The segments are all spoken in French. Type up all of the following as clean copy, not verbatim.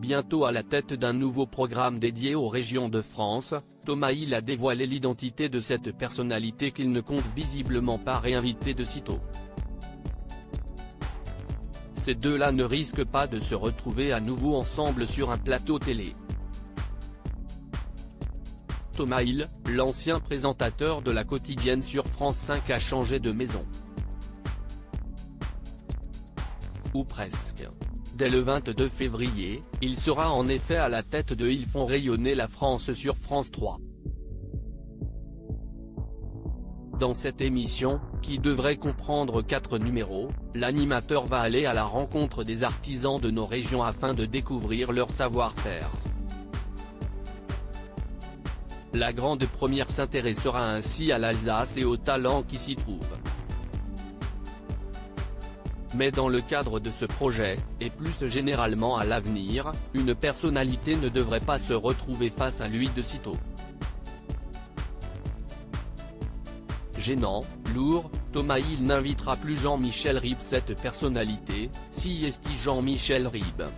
Bientôt à la tête d'un nouveau programme dédié aux régions de France, Thomas Hill a dévoilé l'identité de cette personnalité qu'il ne compte visiblement pas réinviter de sitôt. Ces deux-là ne risquent pas de se retrouver à nouveau ensemble sur un plateau télé. Thomas Hill, l'ancien présentateur de la quotidienne sur France 5 a changé de maison. Ou presque. Dès le 22 février, il sera en effet à la tête de Ils font rayonner la France sur France 3. Dans cette émission, qui devrait comprendre 4 numéros, l'animateur va aller à la rencontre des artisans de nos régions afin de découvrir leur savoir-faire. La grande première s'intéressera ainsi à l'Alsace et aux talents qui s'y trouvent. Mais dans le cadre de ce projet, et plus généralement à l'avenir, une personnalité ne devrait pas se retrouver face à lui de sitôt. Gênant, lourd, Thomas Hill n'invitera plus Jean-Michel Ribes. Cette personnalité, si est Jean-Michel Ribes.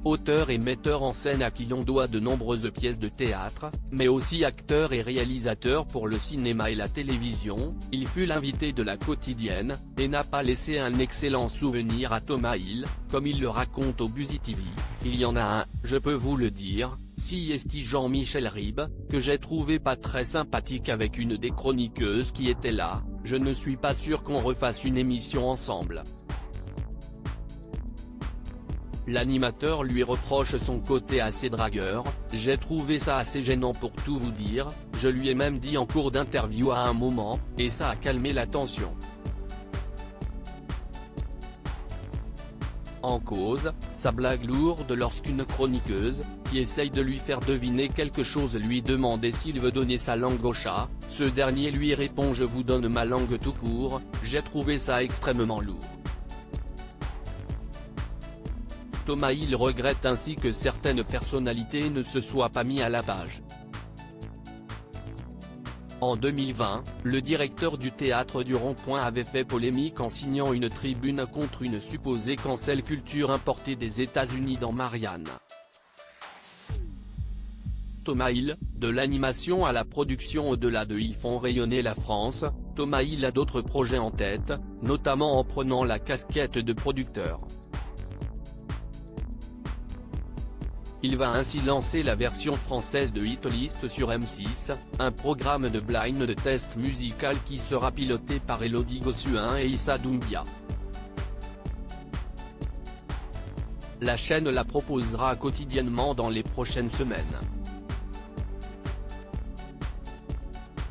Auteur et metteur en scène à qui l'on doit de nombreuses pièces de théâtre, mais aussi acteur et réalisateur pour le cinéma et la télévision, il fut l'invité de la quotidienne, et n'a pas laissé un excellent souvenir à Thomas Hill, comme il le raconte au Buzzy TV. Il y en a un, je peux vous le dire, si est Jean-Michel Ribes, que j'ai trouvé pas très sympathique avec une des chroniqueuses qui était là, je ne suis pas sûr qu'on refasse une émission ensemble. L'animateur lui reproche son côté assez dragueur, j'ai trouvé ça assez gênant pour tout vous dire, je lui ai même dit en cours d'interview à un moment, et ça a calmé la tension. En cause, sa blague lourde lorsqu'une chroniqueuse, qui essaye de lui faire deviner quelque chose lui demandait s'il veut donner sa langue au chat, ce dernier lui répond je vous donne ma langue tout court, j'ai trouvé ça extrêmement lourd. Thomas Hill regrette ainsi que certaines personnalités ne se soient pas mis à la page. En 2020, le directeur du théâtre du Rond-Point avait fait polémique en signant une tribune contre une supposée cancel culture importée des États-Unis dans Marianne. Thomas Hill, de l'animation à la production au-delà de Ils font rayonner la France, Thomas Hill a d'autres projets en tête, notamment en prenant la casquette de producteur. Il va ainsi lancer la version française de Hitlist sur M6, un programme de blind test musical qui sera piloté par Elodie Gossuin et Issa Doumbia. La chaîne la proposera quotidiennement dans les prochaines semaines.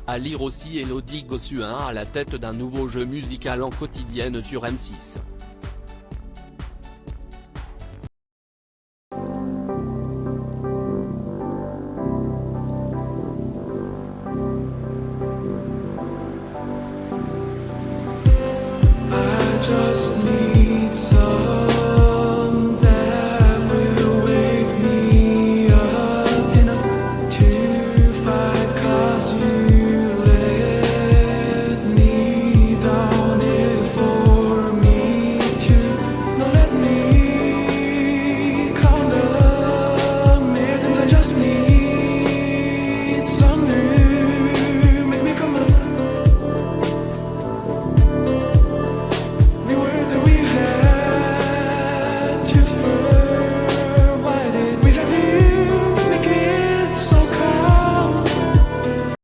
À lire aussi Elodie Gossuin à la tête d'un nouveau jeu musical en quotidienne sur M6. Just need